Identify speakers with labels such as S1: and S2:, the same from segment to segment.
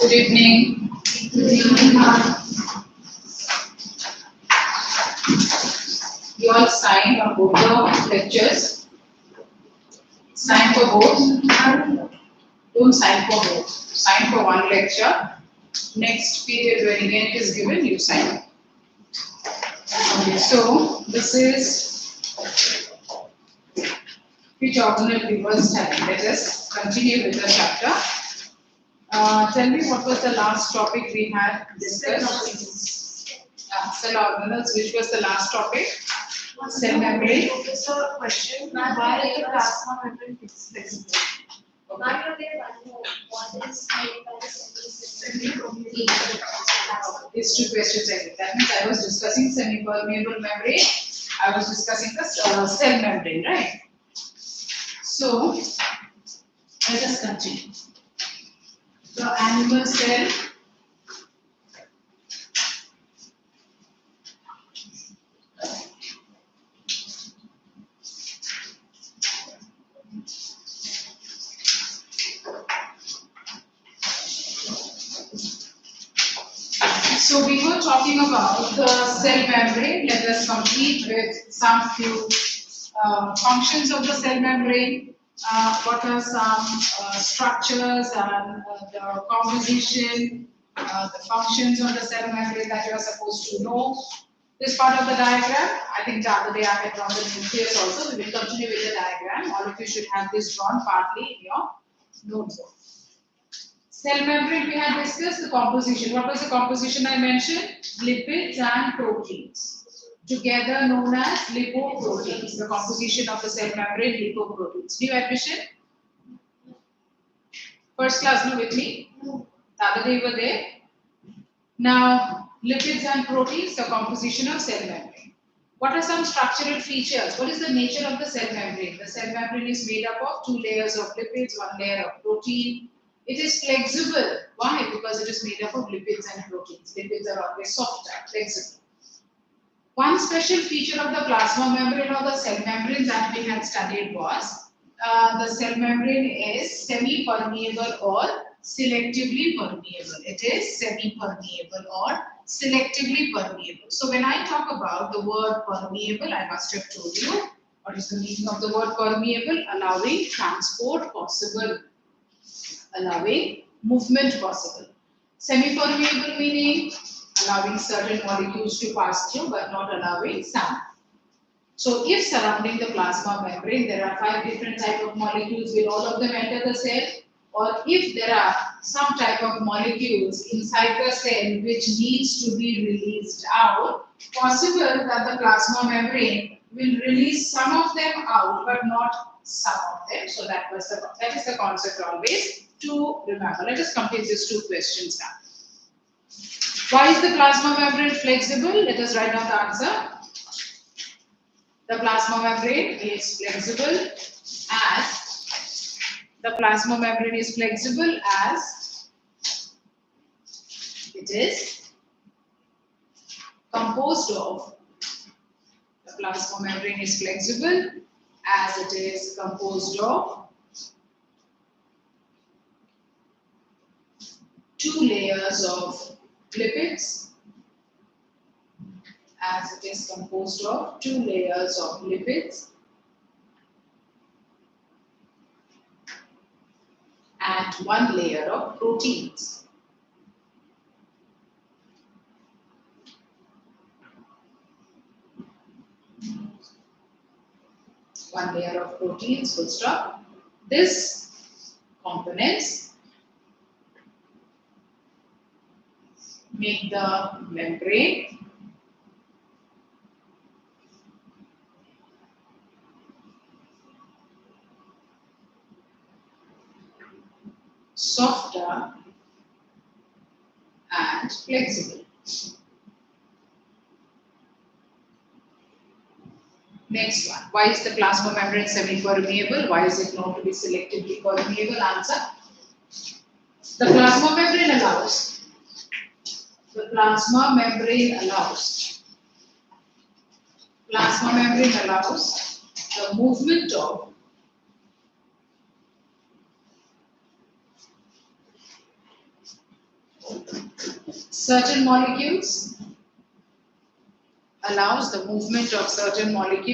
S1: Good evening. You all sign on both the lectures. Sign for both. Don't sign for both. Sign for one lecture. Next period when again it is given, you sign. Okay, so this is which organelle reverse time. Let us continue with the chapter. Tell me what was the last topic we had discussed? Cell organelles. Which was the last topic? Cell membrane.
S2: So, question: why is the plasma membrane flexible?
S1: These two questions I did. That means I was discussing semi-permeable membrane. I was discussing the cell membrane, right? So let us continue. The animal cell. So we were talking about the cell membrane. Let us complete with some few functions of the cell membrane. What are some structures and the composition, the functions of the cell membrane that you are supposed to know. This part of the diagram, I think the other day I had drawn the nucleus also. We will continue with the diagram. All of you should have this drawn partly in your notebook. Cell membrane, we had discussed the composition. What was the composition I mentioned? Lipids and proteins. Together known as lipoproteins. The composition of the cell membrane, lipoproteins. New admission? First class, no, with me? The other day you were there. Now, lipids and proteins, the composition of cell membrane. What are some structural features? What is the nature of the cell membrane? The cell membrane is made up of 2 layers of lipids, 1 layer of protein. It is flexible. Why? Because it is made up of lipids and proteins. Lipids are always softer, flexible. One special feature of the plasma membrane or the cell membrane that we had studied was the cell membrane is semi-permeable or selectively permeable. It is semi-permeable or selectively permeable. So when I talk about the word permeable, I must have told you what is the meaning of the word permeable? Allowing transport possible. Allowing movement possible. Semi-permeable meaning allowing certain molecules to pass through but not allowing some. So if surrounding the plasma membrane there are 5 different type of molecules, will all of them enter the cell? Or if there are some type of molecules inside the cell which needs to be released out, possible that the plasma membrane will release some of them out but not some of them. So that is the concept always to remember. Let us complete these 2 questions now. Why is the plasma membrane flexible? Let us write down the answer. The plasma membrane is flexible as it is composed of. The plasma membrane is flexible as it is composed of 2 layers of lipids. As it is composed of 2 layers of lipids and 1 layer of proteins. One layer of proteins, full stop. This components make the membrane softer and flexible. Next one. Why is the plasma membrane semi-permeable? Why is it known to be selectively permeable? Answer. The plasma membrane allows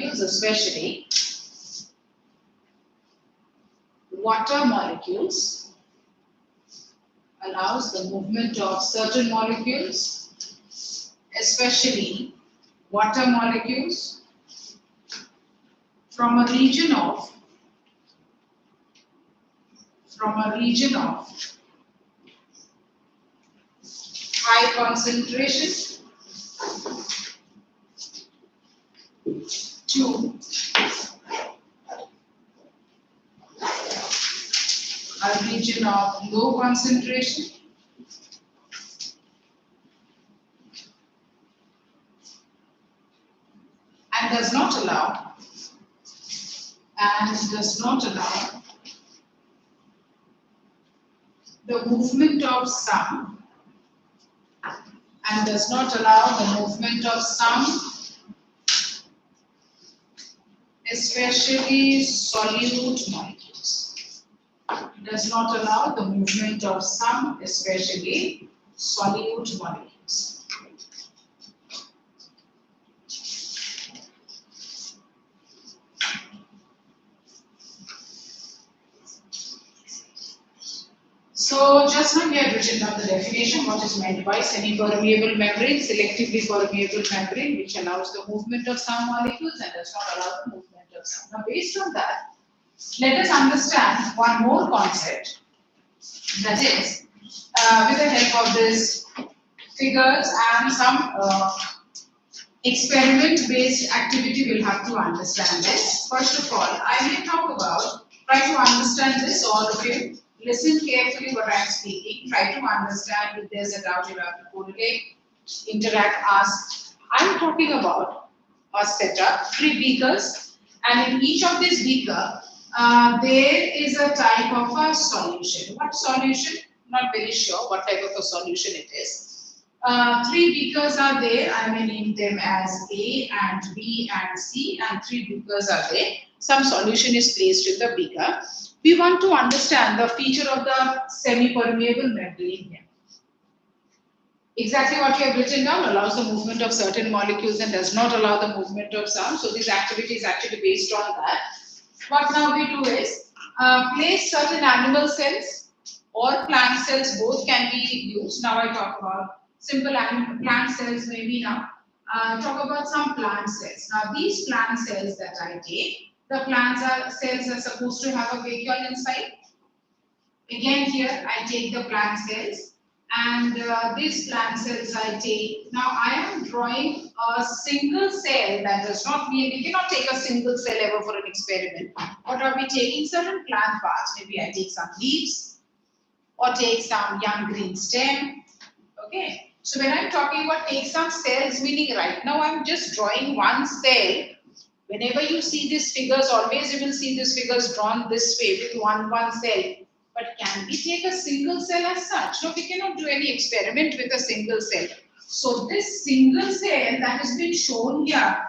S1: the movement of certain molecules, especially water molecules, from a region of high concentration to a region of low concentration and does not allow the movement of some especially solute molecules. Does not allow the movement of some especially solute molecules. So just now we have written down the definition, what is meant by semi-permeable membrane, selectively permeable membrane, which allows the movement of some molecules and does not allow the movement of some. Now based on that, let us understand one more concept, that is, with the help of these figures and some experiment-based activity, we'll have to understand this. First of all, I will talk about, try to understand this, all of you. Listen carefully what I am speaking. Try to understand. If there's a doubt, you have to correlate, interact, ask. I'm talking about a setup, 3 beakers, and in each of these beaker, there is a type of a solution. What solution? Not very sure what type of a solution it is. 3 beakers are there. I may name them as A and B and C, and 3 beakers are there. Some solution is placed in the beaker. We want to understand the feature of the semi-permeable membrane here. Exactly what you have written down, allows the movement of certain molecules and does not allow the movement of some. So this activity is actually based on that. What now we do is place certain animal cells or plant cells, both can be used. Now I talk about simple animal plant cells maybe now. talk about some plant cells. Now, these plant cells that I take, the cells are supposed to have a vacuole inside. Again, here I take the plant cells, and these plant cells I take. Now, I am drawing a single cell. That does not mean we cannot take a single cell ever for an experiment. What are we taking? Certain plant parts. Maybe I take some leaves or take some young green stem. Okay. So when I'm talking about take some cells, meaning right now I'm just drawing one cell. Whenever you see these figures, always you will see these figures drawn this way with one cell. But can we take a single cell as such? No, we cannot do any experiment with a single cell. So this single cell that has been shown here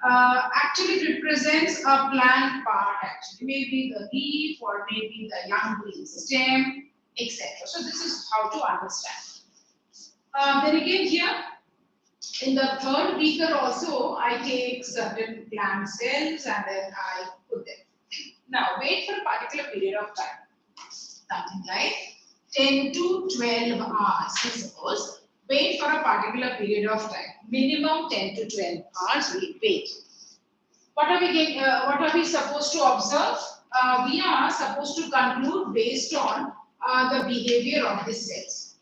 S1: actually represents a plant part actually. Maybe the leaf or maybe the young green stem, etc. So this is how to understand. Then again here, in the third beaker also, I take certain plant cells and then I put them. Now, wait for a particular period of time. Something like 10 to 12 hours, I suppose. Wait for a particular period of time. Minimum 10 to 12 hours, we wait. What are we supposed to observe? We are supposed to conclude based on the behavior of the cells.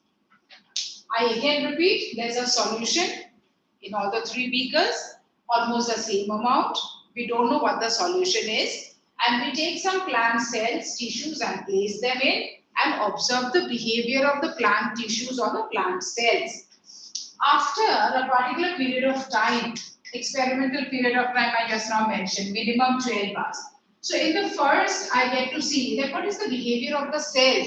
S1: I again repeat, there's a solution in all the three beakers, almost the same amount. We don't know what the solution is. And we take some plant cells, tissues and place them in and observe the behavior of the plant tissues or the plant cells. After a particular period of time, experimental period of time I just now mentioned, minimum 12 hours. So in the first, I get to see that what is the behavior of the cell,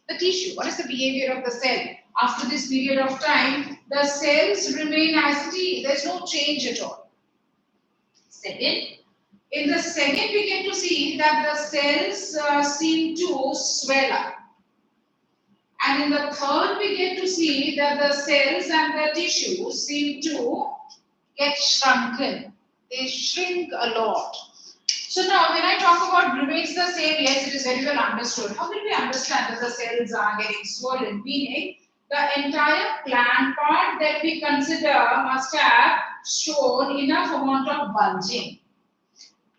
S1: the tissue, what is the behavior of the cell. After this period of time, the cells remain as it is. There's no change at all. Second, in the second, we get to see that the cells seem to swell up. And in the third, we get to see that the cells and the tissues seem to get shrunken. They shrink a lot. So now, when I talk about remains the same, yes, it is very well understood. How will we understand that the cells are getting swollen? Meaning, the entire plant part that we consider must have shown enough amount of bulging.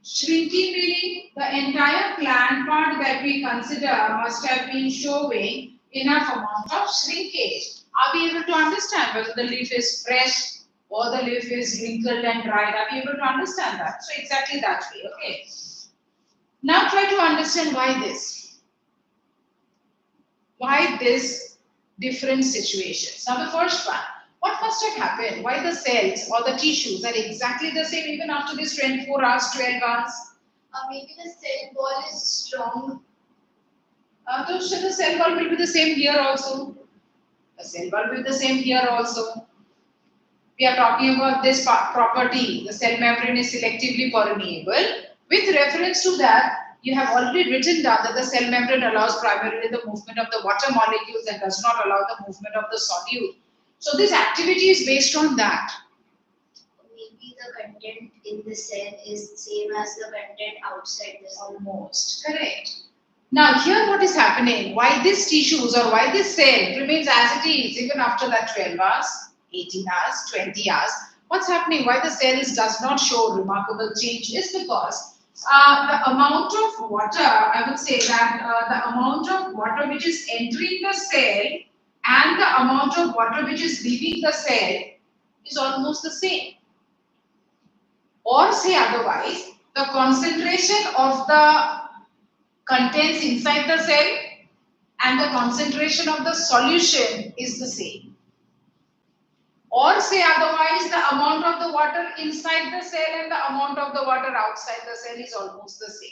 S1: Shrinking meaning the entire plant part that we consider must have been showing enough amount of shrinkage. Are we able to understand whether the leaf is fresh or the leaf is wrinkled and dried? Are we able to understand that? So exactly that way, okay. Now try to understand why this. Why this different situations? Now the first one, what must have happened? Why the cells or the tissues are exactly the same even after this 24 hours, 12 hours?
S2: Maybe the cell wall is strong.
S1: So the cell wall will be the same here also. The cell wall will be the same here also. We are talking about this property. The cell membrane is selectively permeable. With reference to that, you have already written down that the cell membrane allows primarily the movement of the water molecules and does not allow the movement of the solute. So this activity is based on that.
S2: Maybe the content in the cell is same as the content outside the cell.
S1: Almost correct. Now here what is happening? Why this tissues or why this cell remains as it is even after that 12 hours, 18 hours, 20 hours? What's happening? Why the cells does not show remarkable change is because the amount of water, I would say that the amount of water which is entering the cell and the amount of water which is leaving the cell is almost the same. Or say otherwise, the concentration of the contents inside the cell and the concentration of the solution is the same. Or say otherwise, the amount of the water inside the cell and the amount of the water outside the cell is almost the same.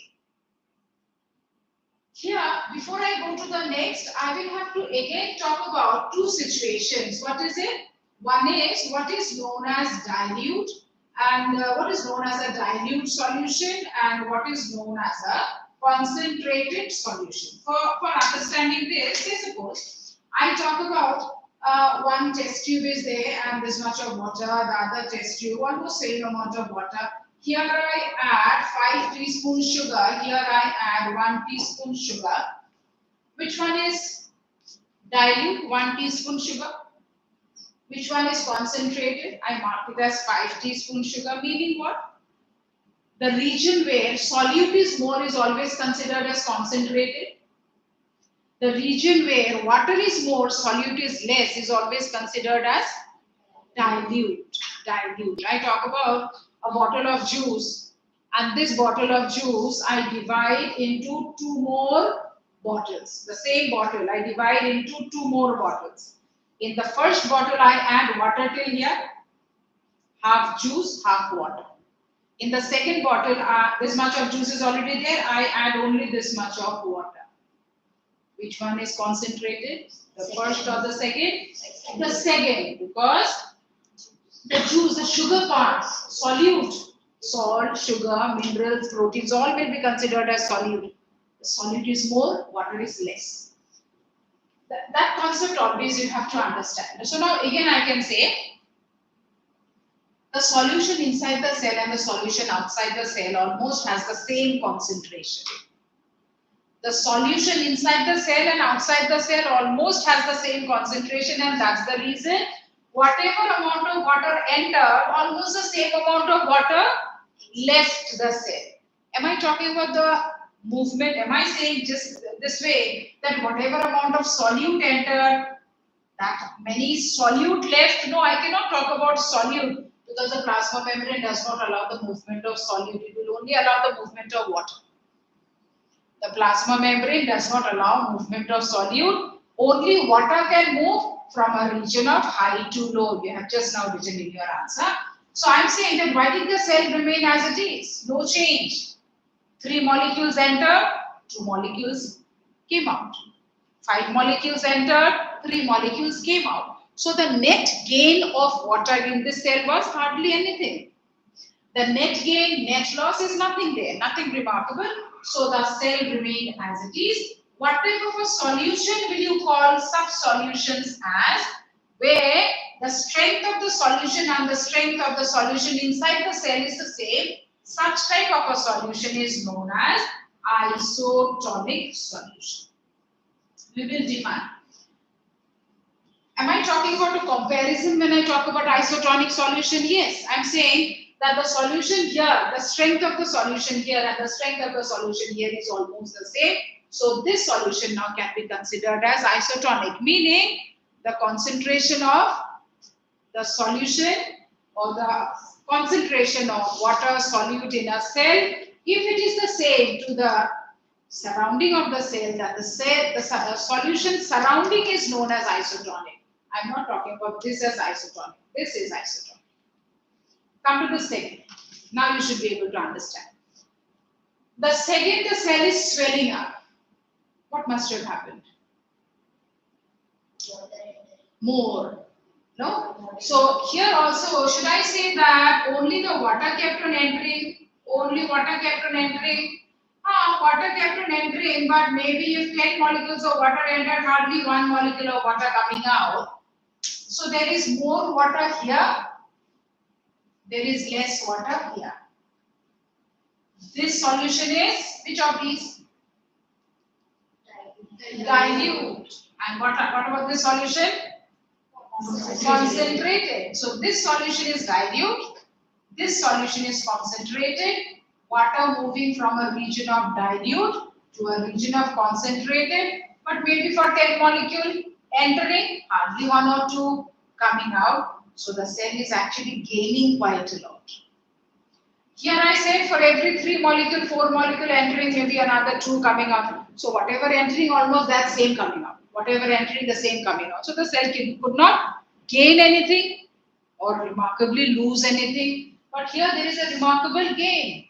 S1: Here, before I go to the next, I will have to again talk about two situations. What is it? One is what is known as dilute and what is known as a dilute solution and what is known as a concentrated solution. For understanding this, say suppose I talk about one test tube is there and this much of water, the other test tube, almost same amount of water. Here I add 5 teaspoons sugar, here I add 1 teaspoon sugar. Which one is dilute? 1 teaspoon sugar. Which one is concentrated? I marked it as 5 teaspoon sugar, meaning what? The region where solute is more is always considered as concentrated. The region where water is more, solute is less is always considered as dilute. Dilute. I talk about a bottle of juice, and this bottle of juice I divide into 2 more bottles. The same bottle I divide into 2 more bottles. In the first bottle I add water till here, half juice, half water. In the second bottle, this much of juice is already there, I add only this much of water. Which one is concentrated? The first or the second? The second, because the juice, the sugar part, solute, salt, sugar, minerals, proteins, all will be considered as solute. The solute is more, water is less. That concept always you have to understand. So now again I can say, the solution inside the cell and the solution outside the cell almost has the same concentration. The solution inside the cell and outside the cell almost has the same concentration, and that's the reason whatever amount of water entered, almost the same amount of water left the cell. Am I talking about the movement? Am I saying just this way that whatever amount of solute entered, that many solute left? No, I cannot talk about solute because the plasma membrane does not allow the movement of solute. It will only allow the movement of water. The plasma membrane does not allow movement of solute. Only water can move from a region of high to low. You have just now written in your answer. So I am saying that why did the cell remain as it is? No change. 3 molecules entered, 2 molecules came out. 5 molecules entered, 3 molecules came out. So the net gain of water in this cell was hardly anything. The net gain, net loss is nothing there, nothing remarkable. So the cell remained as it is. What type of a solution will you call such solutions as? Where the strength of the solution and the strength of the solution inside the cell is the same. Such type of a solution is known as isotonic solution. We will define. Am I talking about a comparison when I talk about isotonic solution? Yes, I am saying that the solution here, the strength of the solution here and the strength of the solution here is almost the same. So this solution now can be considered as isotonic, meaning the concentration of the solution or the concentration of water solute in a cell, if it is the same to the surrounding of the cell, that the solution surrounding is known as isotonic. I am not talking about this as isotonic. This is isotonic. Come to the second. Now you should be able to understand. The second the cell is swelling up, what must have happened? More. No? So here also, should I say that only the water kept on entering? Only water kept on entering? Water kept on entering, but maybe if 10 molecules of water entered, hardly 1 molecule of water coming out. So there is more water here. There is less water here. This solution is, which of these? Dilute. And what about this solution? Concentrated. So this solution is dilute. This solution is concentrated. Water moving from a region of dilute to a region of concentrated. But maybe for 10 molecule entering, hardly 1 or 2 coming out. So the cell is actually gaining quite a lot. Here I said for every 3 molecule, 4 molecule entering, maybe another 2 coming out. So whatever entering, almost that same coming out. Whatever entering, the same coming out. So the cell could not gain anything or remarkably lose anything. But here there is a remarkable gain.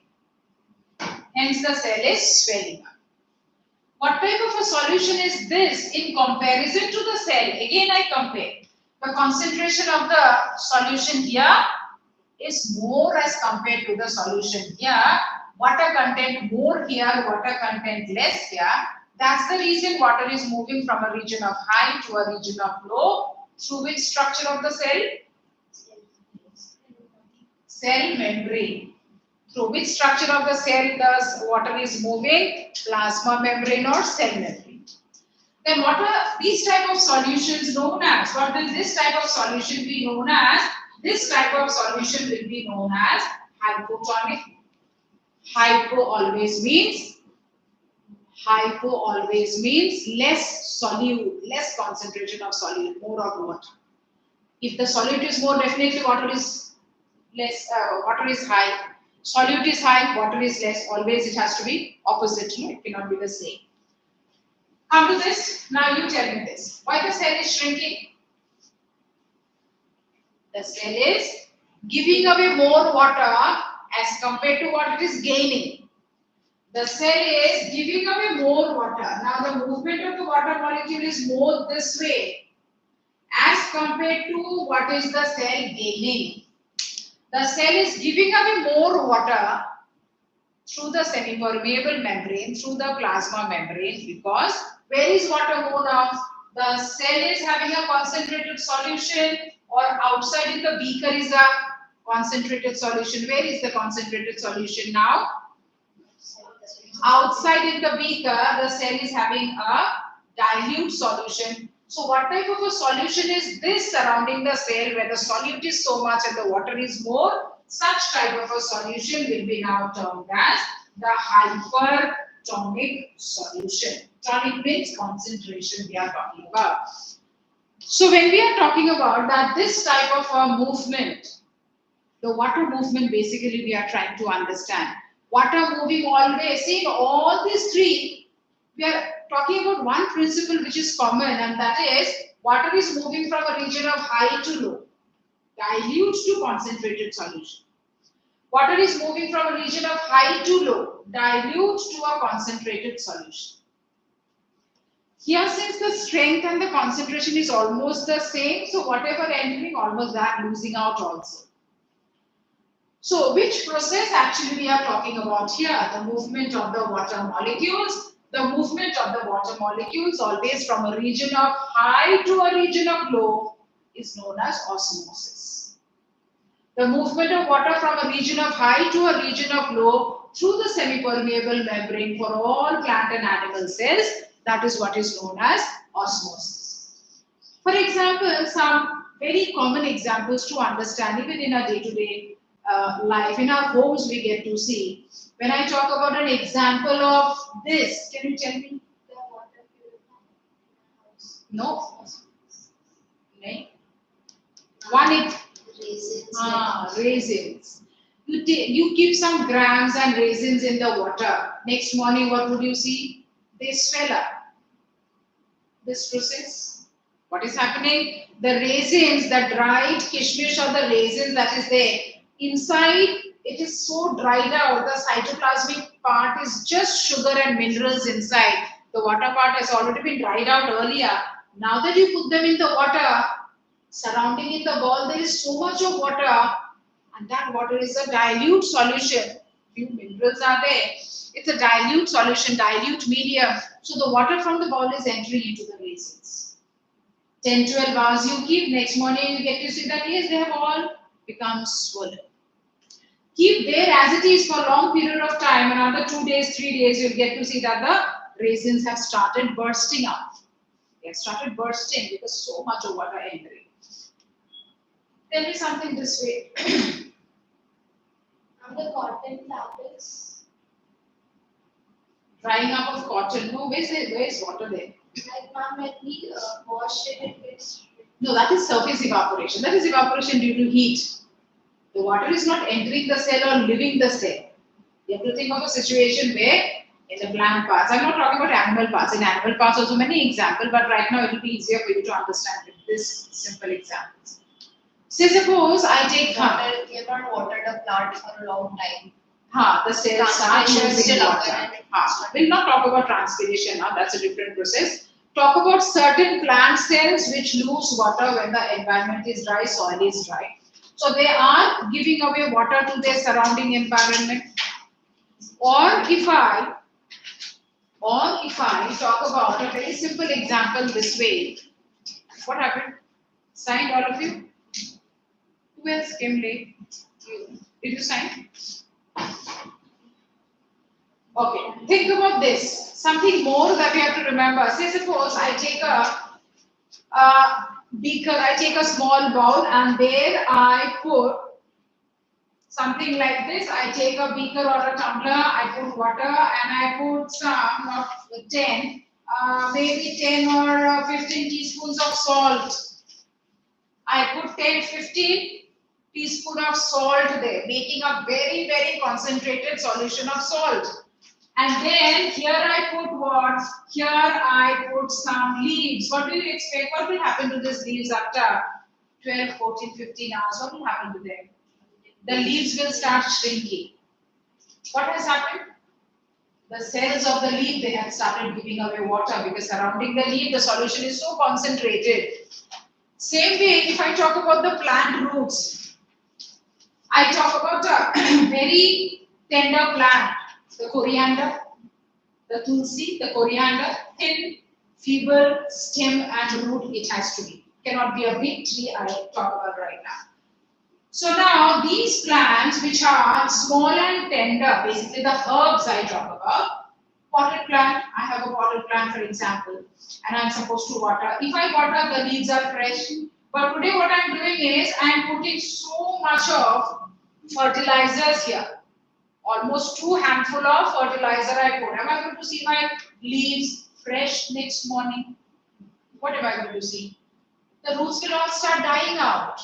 S1: Hence the cell is swelling up. What type of a solution is this in comparison to the cell? Again I compare. The concentration of the solution here is more as compared to the solution here. Water content more here, water content less here. That's the reason water is moving from a region of high to a region of low. Through which structure of the cell? Cell membrane. Through which structure of the cell the water is moving? Plasma membrane or cell membrane. Then what are these type of solutions known as? What will this type of solution be known as? This type of solution will be known as hypotonic. Hypo always means less solute, less concentration of solute, more of water. If the solute is more, definitely water is less. Water is high. Solute is high, water is less. Always it has to be opposite. No, it cannot be the same. Come to this. Now you tell me this. Why the cell is shrinking? The cell is giving away more water as compared to what it is gaining. The cell is giving away more water. Now the movement of the water molecule is more this way as compared to what is the cell gaining. The cell is giving away more water through the semi-permeable membrane, through the plasma membrane, because where is water go now? The cell is having a concentrated solution, or outside in the beaker is a concentrated solution. Where is the concentrated solution now? Outside in the beaker, the cell is having a dilute solution. So what type of a solution is this surrounding the cell where the solute is so much and the water is more? Such type of a solution will be now termed as the hypertonic solution. Tonic means concentration we are talking about. So when we are talking about that this type of a movement, the water movement basically we are trying to understand. Water moving always, see all these three, we are talking about one principle which is common, and that is water is moving from a region of high to low, dilute to concentrated solution. Water is moving from a region of high to low, dilute to a concentrated solution. Here, since the strength and the concentration is almost the same, so whatever entering, almost that losing out also. So, which process actually we are talking about here? The movement of the water molecules. The movement of the water molecules always from a region of high to a region of low is known as osmosis. The movement of water from a region of high to a region of low through the semi-permeable membrane for all plant and animal cells, that is what is known as osmosis. For example, some very common examples to understand even in our day-to-day life, in our homes we get to see. When I talk about an example of this, can you tell me?
S2: The water purifier house.
S1: No. One
S2: Raisins.
S1: raisins. You keep some grams and raisins in the water. Next morning, what would you see? They swell up. This process. What is happening? The raisins, the dried kishmish or the raisins that is there, inside it is so dried out. The cytoplasmic part is just sugar and minerals inside. The water part has already been dried out earlier. Now that you put them in the water, surrounding in the ball, there is so much of water, and that water is a dilute solution. Few minerals are there. It's a dilute solution, dilute medium. So the water from the ball is entering into the raisins. 10-12 hours you keep, next morning you get to see that yes, they have all become swollen. Keep there as it is for a long period of time, another 2 days, 3 days, you'll get to see that the raisins have started bursting out. They have started bursting because so much of water entering. Tell me something this way.
S2: And the cotton fabrics.
S1: Drying up of cotton. No, where is water there?
S2: Like ma'am, when we wash it, it gets.
S1: No, that is surface evaporation. That is evaporation due to heat. The water is not entering the cell or leaving the cell. You have to think of a situation where in the plant parts. I'm not talking about animal parts. In animal parts also many examples, but right now it will be easier for you to understand with this simple examples. Say suppose I take
S2: You have not watered a plant for a long time.
S1: The cells start losing water. We'll not talk about transpiration now, that's a different process. Talk about certain plant cells which lose water when the environment is dry, soil is dry. So they are giving away water to their surrounding environment. Or if I talk about a very simple example this way, what happened? Signed all of you? Who else came late? You. Did you sign? Okay, think about this. Something more that you have to remember. Say suppose I take a beaker, I take a small bowl and there I put something like this. I take a beaker or a tumbler, I put water and I put some, not 10, maybe 10 or 15 teaspoons of salt. I put 10, 15 teaspoon of salt there, making a very, very concentrated solution of salt. And then here I put what? Here I put some leaves. What do you expect? What will happen to these leaves after 12, 14, 15 hours? What will happen to them? The leaves will start shrinking. What has happened? The cells of the leaf, they have started giving away water because surrounding the leaf, the solution is so concentrated. Same way, if I talk about the plant roots, I talk about a very tender plant, the coriander, the tulsi, the coriander, thin, feeble stem and root it has to be. Cannot be a big tree I talk about right now. So now these plants which are small and tender, basically the herbs I talk about, potted plant, I have a potted plant for example, and I'm supposed to water. If I water, the leaves are fresh. But today what I'm doing is I'm putting so much of fertilizers here. Almost 2 handful of fertilizer I put. Am I going to see my leaves fresh next morning? What am I going to see? The roots will all start dying out.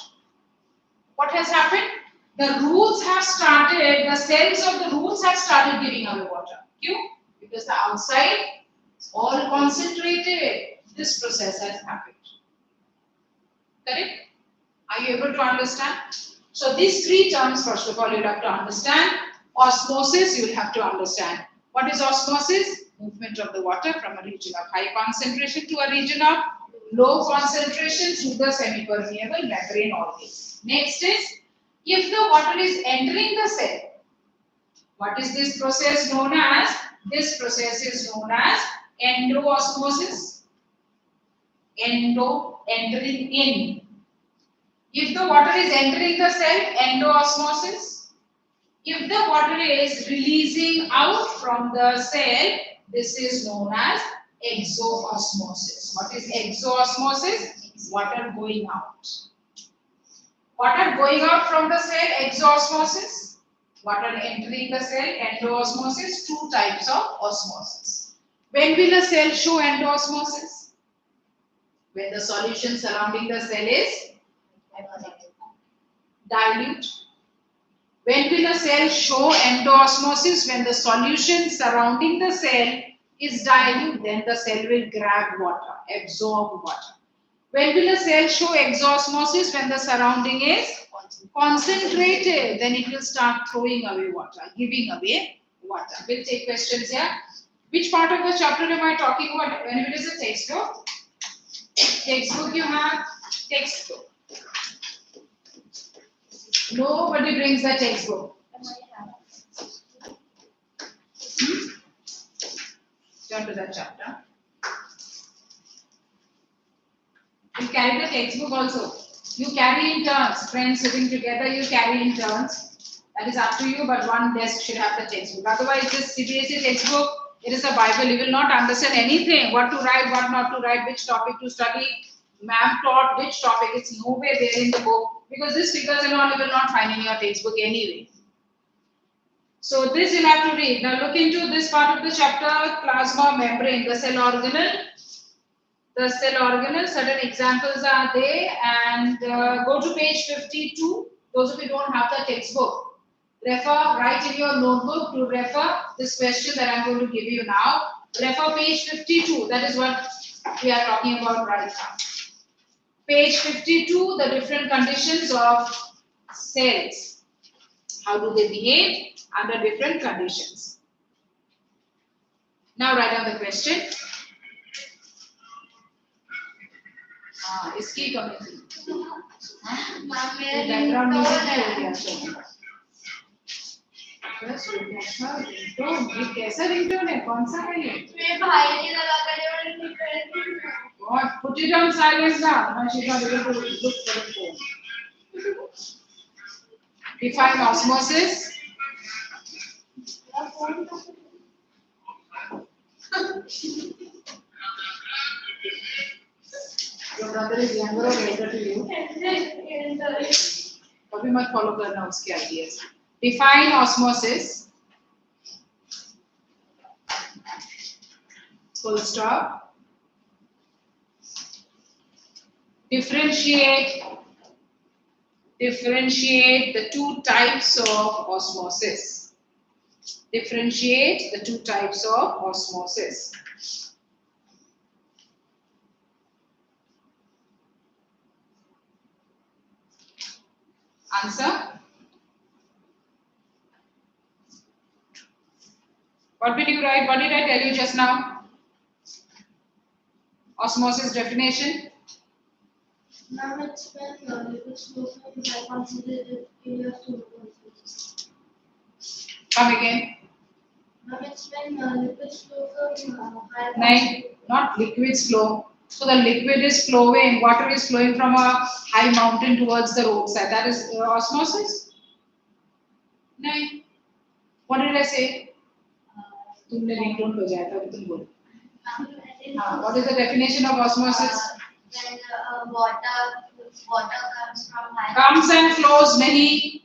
S1: What has happened? The roots have started, the cells of the roots have started giving away water. Why? Because the outside is all concentrated. This process has happened. Correct? Are you able to understand? So these 3 terms, first of all, you'll have to understand. Osmosis, you will have to understand. What is osmosis? Movement of the water from a region of high concentration to a region of low concentration through the semi-permeable membrane always. Next is, if the water is entering the cell, what is this process known as? This process is known as endoosmosis. Endo, entering in. If the water is entering the cell, endoosmosis. If the water is releasing out from the cell, this is known as exoosmosis. What is exoosmosis? Water going out. Water going out from the cell, exoosmosis. Water entering the cell, endoosmosis. 2 types of osmosis. When will a cell show endoosmosis? When the solution surrounding the cell is dilute. When will a cell show endoosmosis? When the solution surrounding the cell is dilute, then the cell will grab water, absorb water. When will a cell show exosmosis? When the surrounding is concentrated, then it will start throwing away water, giving away water. We'll take questions here. Which part of the chapter am I talking about? When it is a textbook? Textbook you have? Textbook. Nobody brings the textbook. Turn to that chapter. You carry the textbook also. You carry in turns. Friends sitting together, you carry in turns. That is up to you, but one desk should have the textbook. Otherwise, this CBSE textbook, it is a Bible. You will not understand anything. What to write, what not to write, which topic to study. Ma'am taught which topic. It's nowhere there in the book. Because these figures and all you will not find in your textbook anyway. So this you'll have to read. Now look into this part of the chapter, plasma membrane, the cell organelle. The cell organelle, certain examples are there, and go to page 52. Those of you who don't have the textbook, refer, write in your notebook to refer this question that I'm going to give you now. Refer page 52, that is what we are talking about right now. Page 52, the different conditions of cells. How do they behave under different conditions? Now write down the question. इसकी कमी थी background music ringtone ये कैसा ringtone है कौन सा है ये मेरे भाई ने लगा कर what put it on silence now now she's not able to look for the phone. Define osmosis. Your brother is younger or elder to you? कभी मत follow करना उसके ideas. Define osmosis. Full stop. Differentiate the two types of osmosis. Differentiate the two types of osmosis. Answer. What did you write? What did I tell you just now? Osmosis definition.
S2: Now it's when liquids flow from high concentrated areas to low concentrated.
S1: Come again.
S2: Now it's when liquids flow from high
S1: No,
S2: concentrated.
S1: not liquids flow. So the liquid is flowing, water is flowing from a high mountain towards the roadside. That is osmosis? No. What did I say? तुमने ringtone बजाया था अभी तुम बोलो. What is the definition of osmosis?
S2: When water comes from high.
S1: Comes and flows many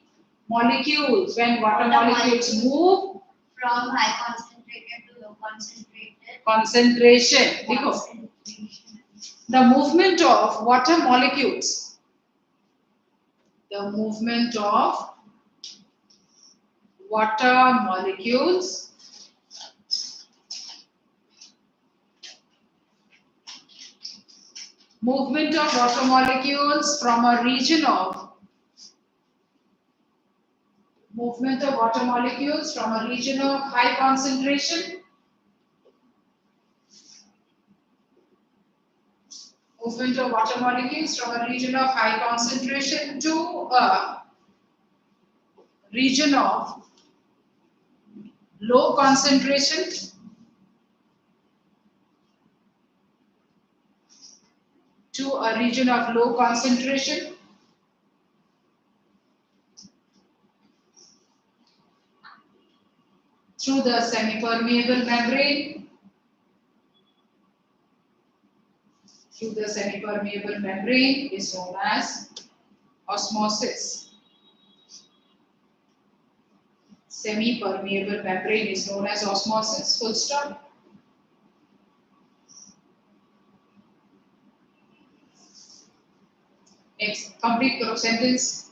S1: molecules. When water molecules move
S2: From high concentrated to low concentrated.
S1: concentration. देखो. The movement of water molecules. The movement of water molecules from a region of high concentration to a region of low concentration through the semi-permeable membrane. Through the semi-permeable membrane is known as osmosis. Semi-permeable membrane is known as osmosis. Full stop. Next, complete करो sentence.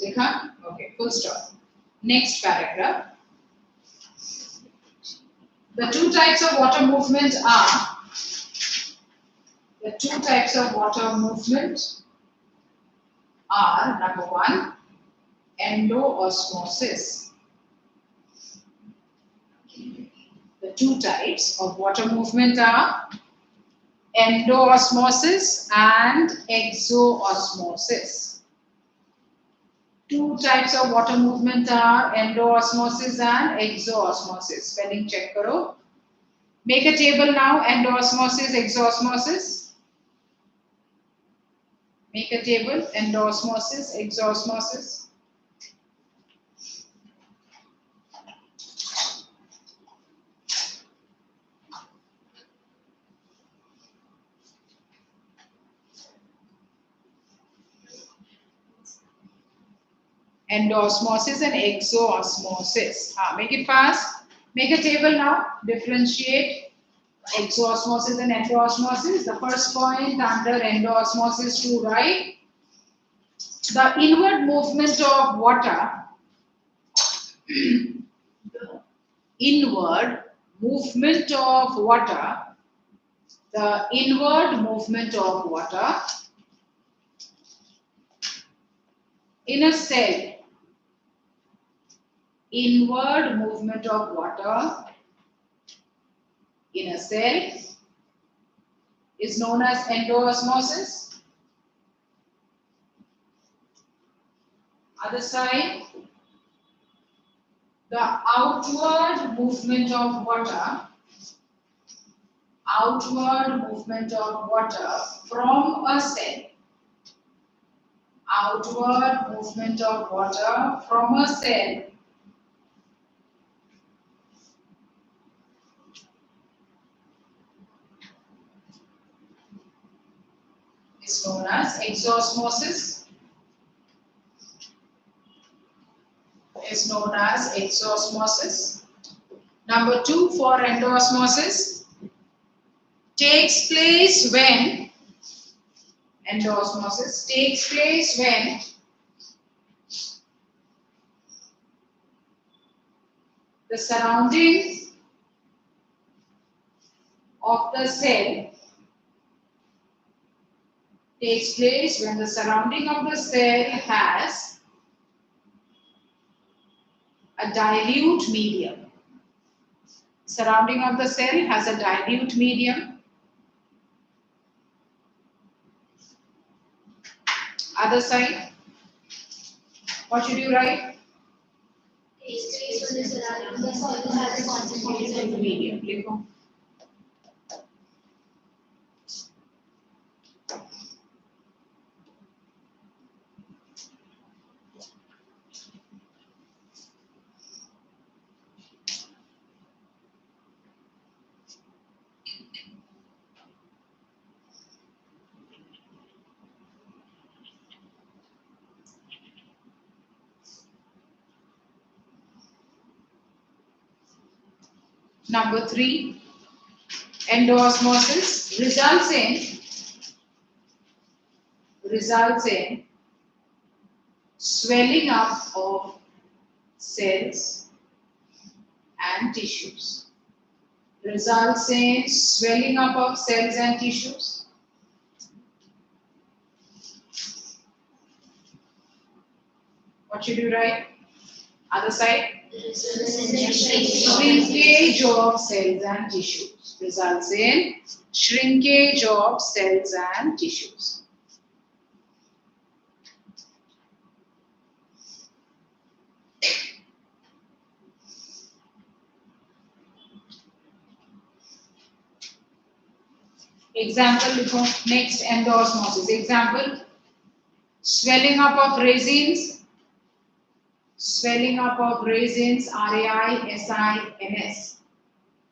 S1: देखा? Okay, full stop. Next paragraph. The two types of water movement are number one, endoosmosis. The two types of water movement are endoosmosis and exoosmosis. Two types of water movement are endoosmosis and exoosmosis. Spelling check karo. Make a table now, endoosmosis, exoosmosis. Make a table, endoosmosis, exoosmosis. Endoosmosis and exoosmosis. Make it fast. Make a table now. Differentiate exoosmosis and endoosmosis. The first point under endoosmosis to write the inward movement of water. The inward movement of water. The inward movement of water in a cell. Inward movement of water in a cell is known as endoosmosis. Other side, the outward movement of water from a cell. Outward movement of water from a cell is known as exosmosis. Is known as exosmosis. Number 2 for endosmosis takes place when endosmosis takes place when the surroundings of the cell takes place when the surrounding of the cell has a dilute medium. Surrounding of the cell has a dilute medium. Other side, what should you write?
S2: Takes place when the surrounding of the cell has a concentrated
S1: Medium. लिखो. Number 3, endosmosis results in swelling up of cells and tissues. Results in swelling up of cells and tissues. What should you write? Other side? Shrinkage of cells and tissues. Results in shrinkage of cells and tissues. Example, next endosmosis. Example, swelling up of resins. Swelling up of resins, RAISINS.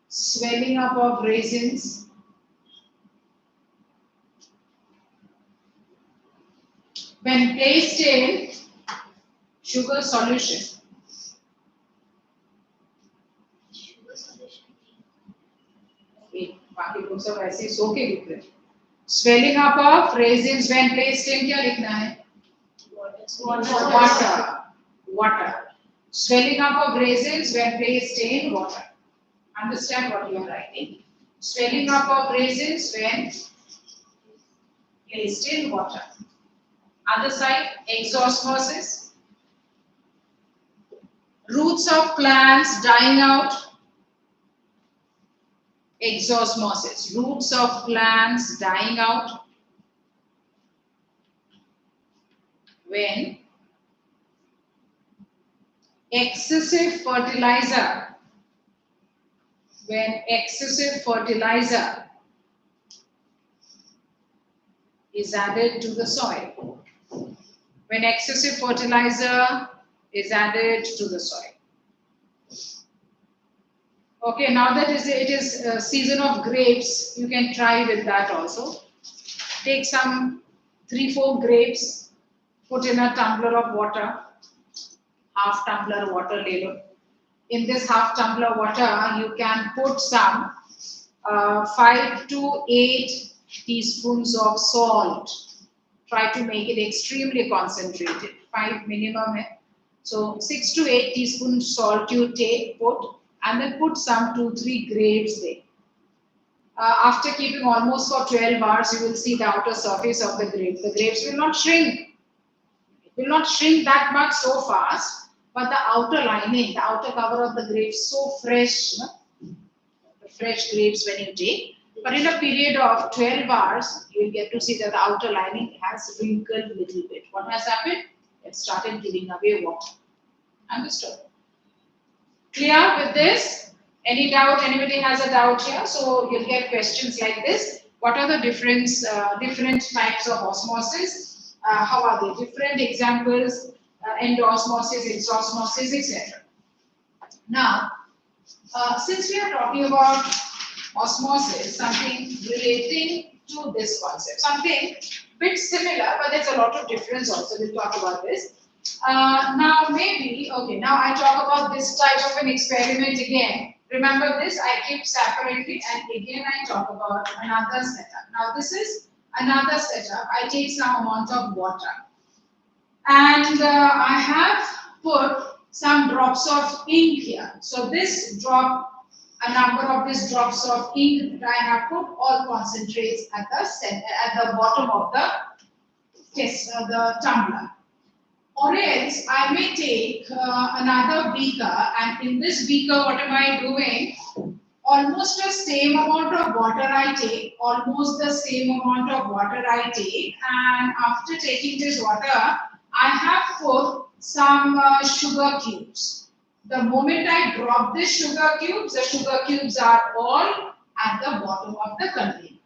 S1: Swelling up of resins. When placed in sugar solution. बाकी लोग सब ऐसे ही सो के लिख रहे हैं. Swelling up of resins when placed in क्या लिखना है? Water. Swelling up of resins when placed in water. Understand what you are writing. Swelling up of resins when placed in water. Other side, exosmosis. Roots of plants dying out. Exosmosis. Roots of plants dying out when excessive fertilizer is added to the soil. When excessive fertilizer is added to the soil. Okay, now that it is season of grapes, you can try with that also. Take some 3-4 grapes, put in a tumbler of water, half tumbler water ले लो. In this half tumbler water, you can put some 5 to 8 teaspoons of salt. Try to make it extremely concentrated. 5 minimum है. So 6 to 8 teaspoons salt you put, and then put some 2-3 grapes there. After keeping almost for 12 hours, you will see the outer surface of the grapes. The grapes will not shrink. It will not shrink that much so fast, but the outer lining, the outer cover of the grapes, so fresh, no? The fresh grapes when you take. But in a period of 12 hours, you will get to see that the outer lining has wrinkled a little bit. What has happened? It started giving away water. Understood? Clear with this? Any doubt? Anybody has a doubt here? So you'll get questions like this. What are the different types of osmosis? How are they different? Examples: endosmosis, exosmosis, etc. Now, since we are talking about osmosis, something relating to this concept. Something bit similar, but there's a lot of difference also. We'll talk about this. Now maybe, okay, now I talk about this type of an experiment again. Remember this, I keep separately and again I talk about another setup. Now this is another setup. I take some amount of water and I have put some drops of ink here. So this drop, a number of these drops of ink that I have put all concentrates at the center, at the bottom of the test, the tumbler. Or else I may take another beaker, and in this beaker what am I doing? Almost the same amount of water I take, almost the same amount of water I take, and after taking this water, I have put some sugar cubes. The moment I drop the sugar cubes are all at the bottom of the container.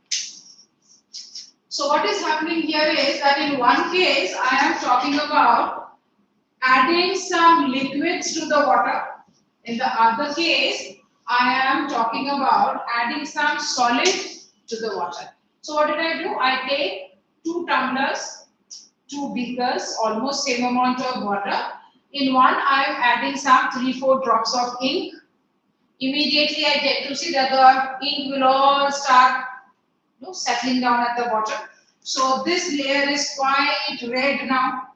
S1: So what is happening here is that in one case, I am talking about adding some liquids to the water. In the other case, I am talking about adding some solid to the water. So what did I do? I take 2 tumblers, 2 beakers, almost same amount of water. In one, I am adding some 3-4 drops of ink. Immediately, I get to see that the ink will all start settling down at the bottom. So this layer is quite red now.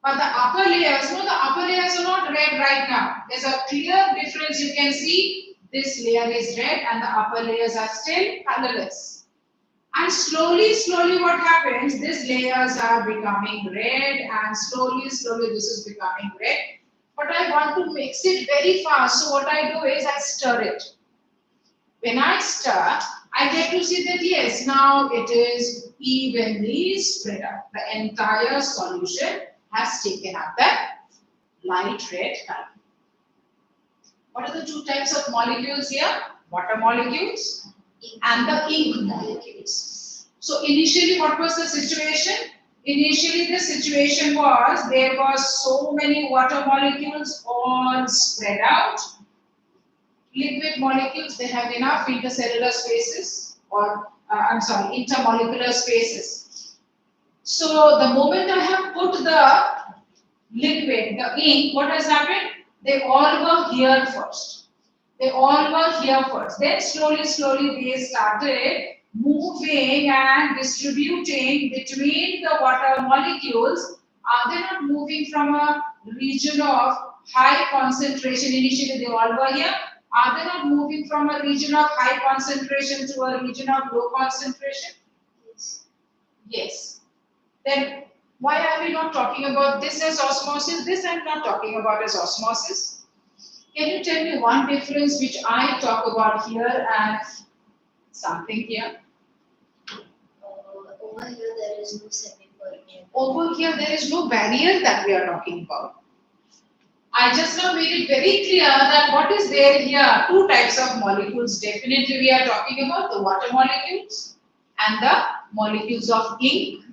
S1: But the upper layers, no, the upper layers are not red right now. There's a clear difference. You can see this layer is red and the upper layers are still colorless. And slowly what happens, these layers are becoming red and slowly this is becoming red. But I want to mix it very fast. So what I do is I stir it. When I stir, I get to see that yes, now it is evenly spread out. The entire solution has taken up that light red color. What are the 2 types of molecules here? Water molecules and the ink molecules. So initially what was the situation? Initially the situation was there was so many water molecules all spread out. Liquid molecules, they have enough intercellular spaces or intermolecular spaces. So the moment I have put the liquid, the ink, what has happened? They all were here first. Then slowly they started moving and distributing between the water molecules. Are they not moving from a region of high concentration? Initially they all were here. Are they not moving from a region of high concentration to a region of low concentration? Yes. Then why are we not talking about this as osmosis? This I'm not talking about as osmosis. Can you tell me one difference which I talk about here and something here?
S2: Over here there is no semi-permeable.
S1: Over here there is no barrier that we are talking about. I just now made it very clear that what is there here? 2 types of molecules. Definitely we are talking about the water molecules and the molecules of ink.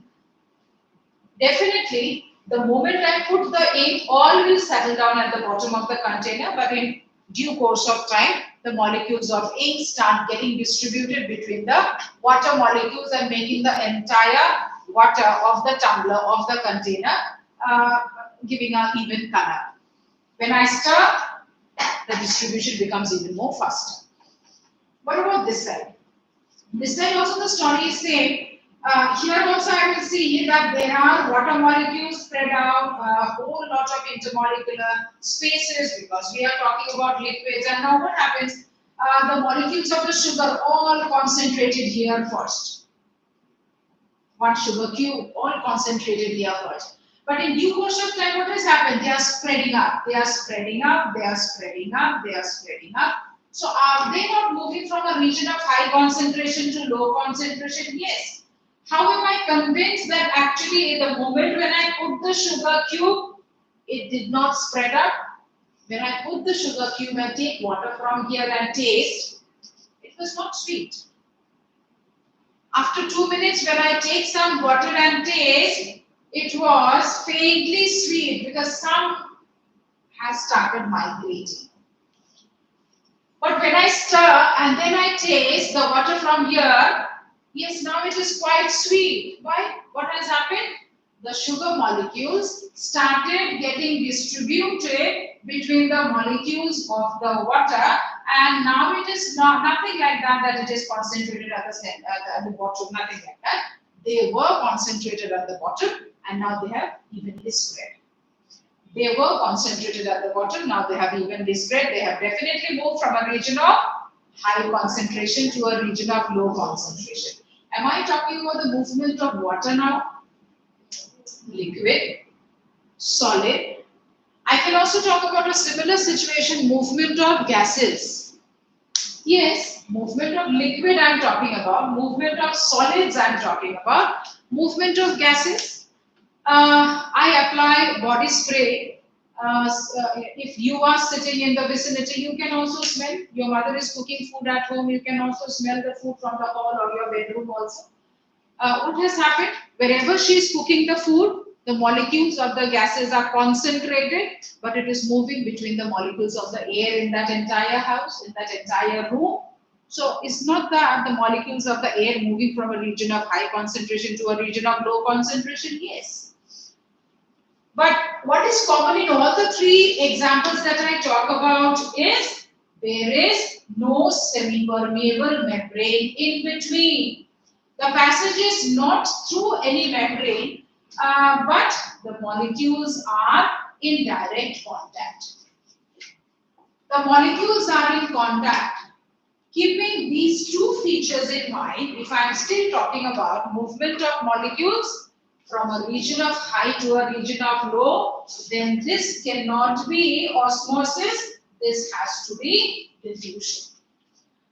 S1: Definitely, the moment I put the ink, all will settle down at the bottom of the container, but in due course of time, the molecules of ink start getting distributed between the water molecules and making the entire water of the tumbler of the container, giving an even color. When I stir, the distribution becomes even more faster. What about this side? This side also the story is same. Here also I will see that there are water molecules spread out, a whole lot of intermolecular spaces because we are talking about liquids. And now what happens? The molecules of the sugar all concentrated here first. One sugar cube all concentrated here first. But in due course of time, what has happened? They are spreading up. So are they not moving from a region of high concentration to low concentration? Yes. How am I convinced that actually in the moment when I put the sugar cube, it did not spread up? When I put the sugar cube and take water from here and taste, it was not sweet. After 2 minutes when I take some water and taste, it was faintly sweet because some has started migrating. But when I stir and then I taste the water from here, Yes, now it is quite sweet. Why? What has happened? The sugar molecules started getting distributed between the molecules of the water, and now it is not nothing like that, that it is concentrated at the center, at the bottom, nothing like that. They were concentrated at the bottom, and now they have evenly spread. They were concentrated at the bottom, now they have evenly spread. They have definitely moved from a region of high concentration to a region of low concentration. Am I talking about the movement of water now? Liquid, solid. I can also talk about a similar situation, movement of gases. Yes, movement of liquid I'm talking about, movement of solids I'm talking about, movement of gases. I apply body spray. If you are sitting in the vicinity, you can also smell. Your mother is cooking food at home, you can also smell the food from the hall or your bedroom also. What has happened? Wherever she is cooking the food, the molecules of the gases are concentrated, but it is moving between the molecules of the air in that entire house, in that entire room. So it's not that the molecules of the air moving from a region of high concentration to a region of low concentration, yes. But what is common in all the three examples that I talk about is there is no semi-permeable membrane in between. The passage is not through any membrane, but the molecules are in direct contact. The molecules are in contact. Keeping these two features in mind, if I am still talking about movement of molecules from a region of high to a region of low, then this cannot be osmosis, this has to be diffusion.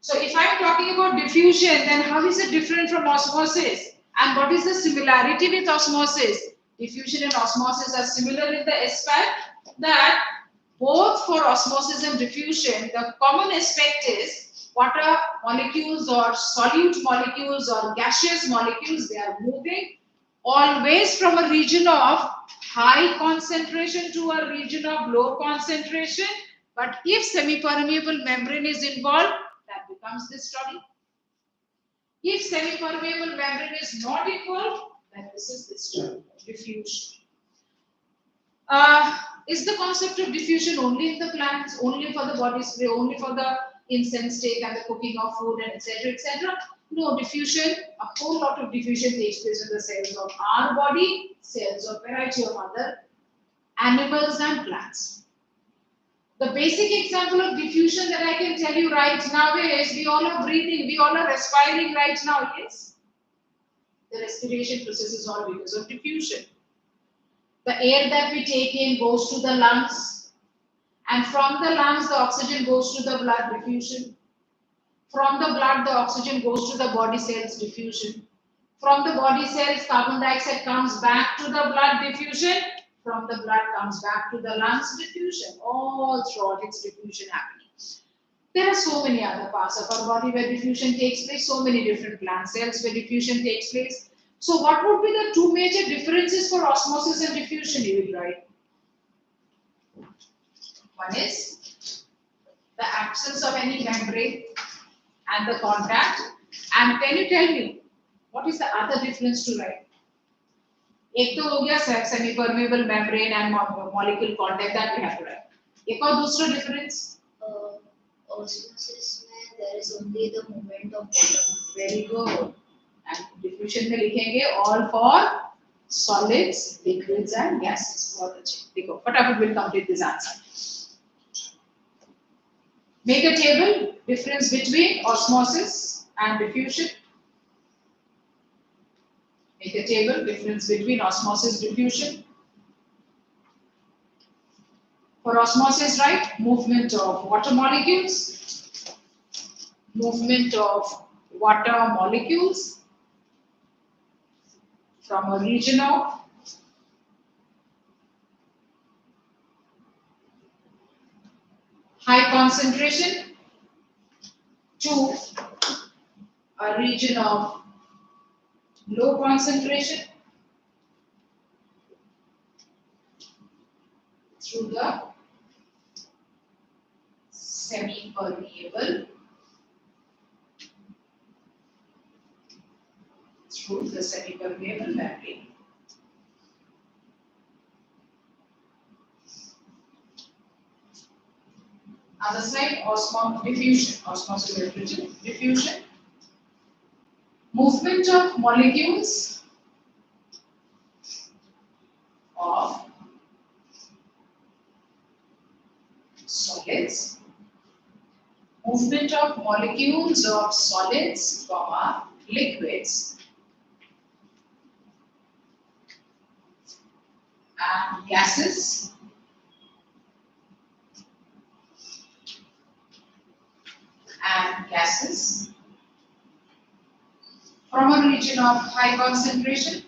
S1: So if I am talking about diffusion, then how is it different from osmosis? And what is the similarity with osmosis? Diffusion and osmosis are similar in the aspect that both for osmosis and diffusion, the common aspect is water molecules or solute molecules or gaseous molecules, they are moving always from a region of high concentration to a region of low concentration. But if semi-permeable membrane is involved, that becomes this story. If semi-permeable membrane is not involved, then this is this story, diffusion. Is the concept of diffusion only in the plants, only for the body spray, only for the incense stick and the cooking of food and etc. etc.? No, diffusion, a whole lot of diffusion takes place in the cells of our body, cells of variety of other animals and plants. The basic example of diffusion that I can tell you right now is we all are breathing, we all are respiring right now, yes? The respiration process is all because of diffusion. The air that we take in goes to the lungs, and from the lungs the oxygen goes to the blood, diffusion. From the blood the oxygen goes to the body cells, diffusion. From the body cells carbon dioxide comes back to the blood, diffusion. From the blood comes back to the lungs, diffusion. All throughout its diffusion happening. There are so many other parts of our body where diffusion takes place, so many different plant cells where diffusion takes place. So what would be the two major differences for osmosis and diffusion, you will write? One is the absence of any membrane and the contact. And can you tell me, what is the other difference to write? एक तो हो गया semi-permeable membrane and molecule contact, that we have to write. एक और दूसरा difference?
S2: Osmosis में there is only the movement of water.
S1: Very good. And diffusion में लिखेंगे all for solids, liquids and gases. बहुत अच्छे. देखो, फटाफट will complete this answer. Make a table, difference between osmosis and diffusion. Make a table, difference between osmosis, diffusion. For osmosis, right, movement of water molecules. Movement of water molecules from a region of high concentration to a region of low concentration through the semi-permeable through the semi-permeable membrane. Other side, diffusion, osmosis diffusion. Movement of molecules of solids. Movement of molecules of solids, liquids and gases. From a region of high concentration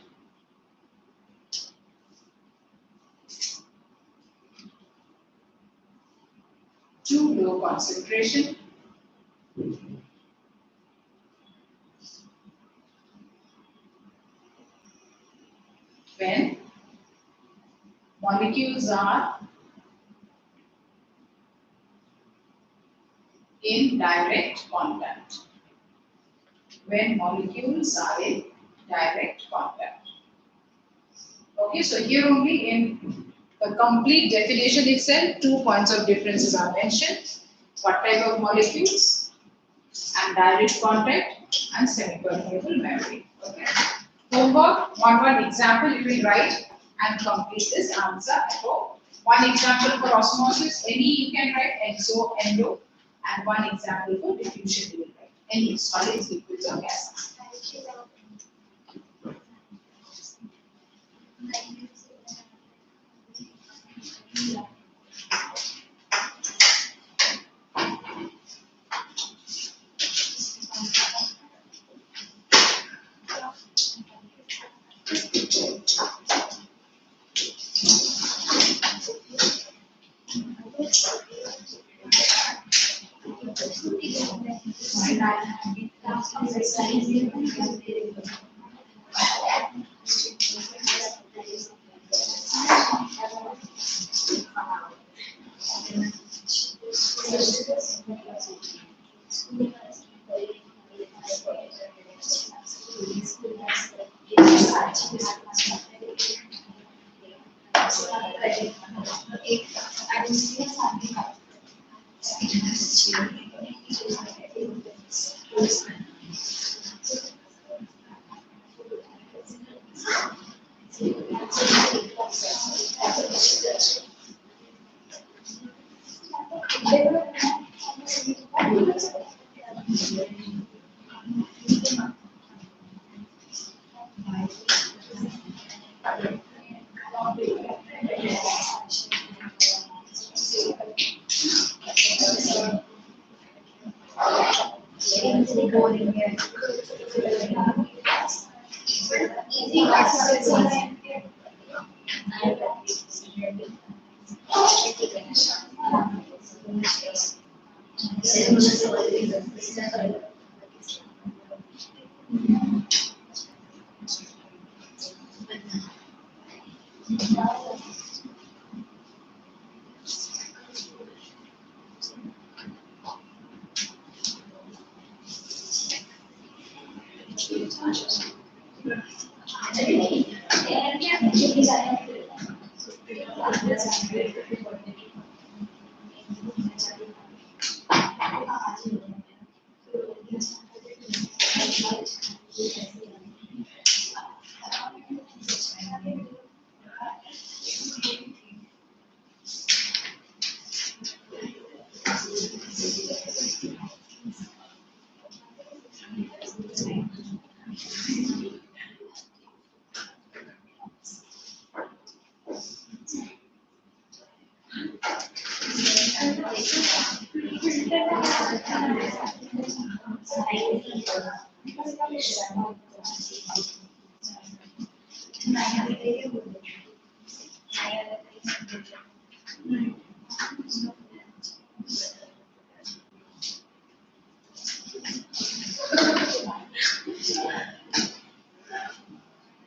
S1: to low concentration when molecules are in direct contact. When molecules are in direct contact. Okay, so here only in the complete definition itself, 2 points of differences are mentioned. What type of molecules and direct contact and semi-permeable membrane. Okay. Homework, one example you will write and complete this answer at home. One example for osmosis, any you can write, exo, endo, and one example for diffusion you will write. Any solids, liquids or gases.